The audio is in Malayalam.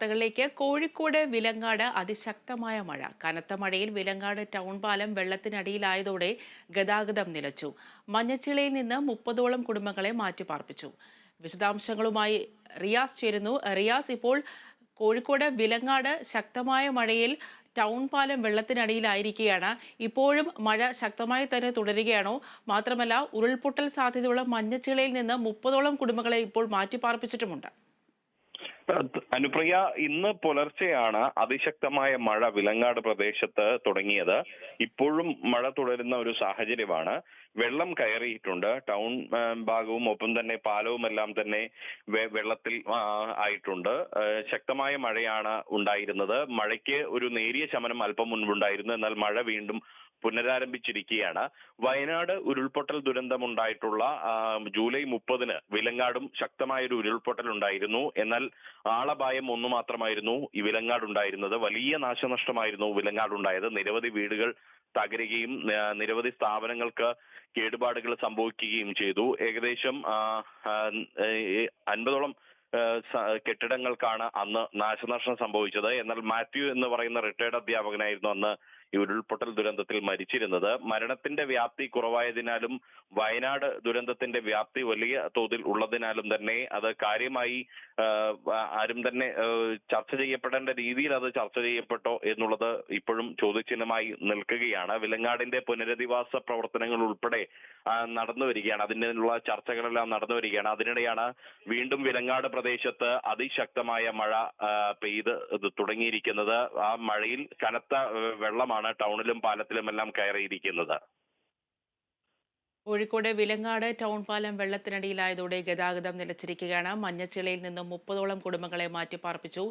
വാർത്തകളിലേക്ക്. കോഴിക്കോട് വിലങ്ങാട് അതിശക്തമായ മഴ. കനത്ത മഴയിൽ വിലങ്ങാട് ടൗൺ പാലം വെള്ളത്തിനടിയിലായതോടെ ഗതാഗതം നിലച്ചു. മഞ്ഞച്ചിളയിൽ നിന്ന് 30ഓളം കുടുംബങ്ങളെ മാറ്റിപ്പാർപ്പിച്ചു. വിശദാംശങ്ങളുമായി റിയാസ് ചേരുന്നു. റിയാസ്, ഇപ്പോൾ കോഴിക്കോട് വിലങ്ങാട് ശക്തമായ മഴയിൽ ടൗൺ പാലം വെള്ളത്തിനടിയിലായിരിക്കുകയാണ്. ഇപ്പോഴും മഴ ശക്തമായി തന്നെ തുടരുകയാണോ? മാത്രമല്ല, ഉരുൾപൊട്ടൽ സാധ്യതയുള്ള മഞ്ഞച്ചിളയിൽ നിന്ന് 30ഓളം കുടുംബങ്ങളെ ഇപ്പോൾ മാറ്റിപ്പാർപ്പിച്ചിട്ടുമുണ്ട്. അനുപ്രിയ, ഇന്ന് പുലർച്ചെയാണ് അതിശക്തമായ മഴ വിലങ്ങാട് പ്രദേശത്ത് തുടങ്ങിയത്. ഇപ്പോഴും മഴ തുടരുന്ന ഒരു സാഹചര്യമാണ്. വെള്ളം കയറിയിട്ടുണ്ട്. ടൗൺ ഭാഗവും ഒപ്പം തന്നെ പാലവും എല്ലാം തന്നെ വെള്ളത്തിൽ ആയിട്ടുണ്ട്. ശക്തമായ മഴയാണ് ഉണ്ടായിരുന്നത്. മഴയ്ക്ക് ഒരു നേരിയ ശമനം അല്പം മുൻപുണ്ടായിരുന്നു. എന്നാൽ മഴ വീണ്ടും പുനരാരംഭിച്ചിരിക്കുകയാണ്. വയനാട് ഉരുൾപൊട്ടൽ ദുരന്തമുണ്ടായിട്ടുള്ള ജൂലൈ 30-ന് വിലങ്ങാടും ശക്തമായൊരു ഉരുൾപൊട്ടൽ ഉണ്ടായിരുന്നു. എന്നാൽ ആളപായം ഒന്നു മാത്രമായിരുന്നു ഈ വിലങ്ങാട് ഉണ്ടായിരുന്നത്. വലിയ നാശനഷ്ടമായിരുന്നു വിലങ്ങാട് ഉണ്ടായത്. നിരവധി വീടുകൾ തകരുകയും നിരവധി സ്ഥാപനങ്ങൾക്ക് കേടുപാടുകൾ സംഭവിക്കുകയും ചെയ്തു. ഏകദേശം 50ഓളം കെട്ടിടങ്ങൾക്കാണ് അന്ന് നാശനഷ്ടം സംഭവിച്ചത്. എന്നാൽ മാത്യു എന്ന് പറയുന്ന റിട്ടയർഡ് അധ്യാപകനായിരുന്നു അന്ന് ഈ ഉരുൾപൊട്ടൽ ദുരന്തത്തിൽ മരിച്ചിരുന്നത്. മരണത്തിന്റെ വ്യാപ്തി കുറവായതിനാലും വയനാട് ദുരന്തത്തിന്റെ വ്യാപ്തി വലിയ തോതിൽ ഉള്ളതിനാലും തന്നെ അത് കാര്യമായി ആരും തന്നെ ചർച്ച ചെയ്യപ്പെടേണ്ട രീതിയിൽ അത് ചർച്ച ചെയ്യപ്പെട്ടോ എന്നുള്ളത് ഇപ്പോഴും ചോദ്യചിഹ്നമായി നിൽക്കുകയാണ്. വിലങ്ങാടിന്റെ പുനരധിവാസ പ്രവർത്തനങ്ങൾ ഉൾപ്പെടെ നടന്നു വരികയാണ്. അതിനുള്ള ചർച്ചകളെല്ലാം നടന്നു വരികയാണ്. അതിനിടെയാണ് വീണ്ടും വിലങ്ങാട് പ്രദേശത്ത് അതിശക്തമായ മഴ പെയ്ത് തുടങ്ങിയിരിക്കുന്നത്. ആ മഴയിൽ കനത്ത വെള്ളമാണ് ടൗണിലും പാലത്തിലും എല്ലാം കയറിയിരിക്കുന്നത്. കോഴിക്കോട് വിലങ്ങാട് ടൗൺ പാലം വെള്ളത്തിനടിയിലായതോടെ ഗതാഗതം നിലച്ചിരിക്കുകയാണ്. മഞ്ഞച്ചിളയിൽ നിന്നും 30ഓളം കുടുംബങ്ങളെ മാറ്റിപ്പാർപ്പിച്ചു.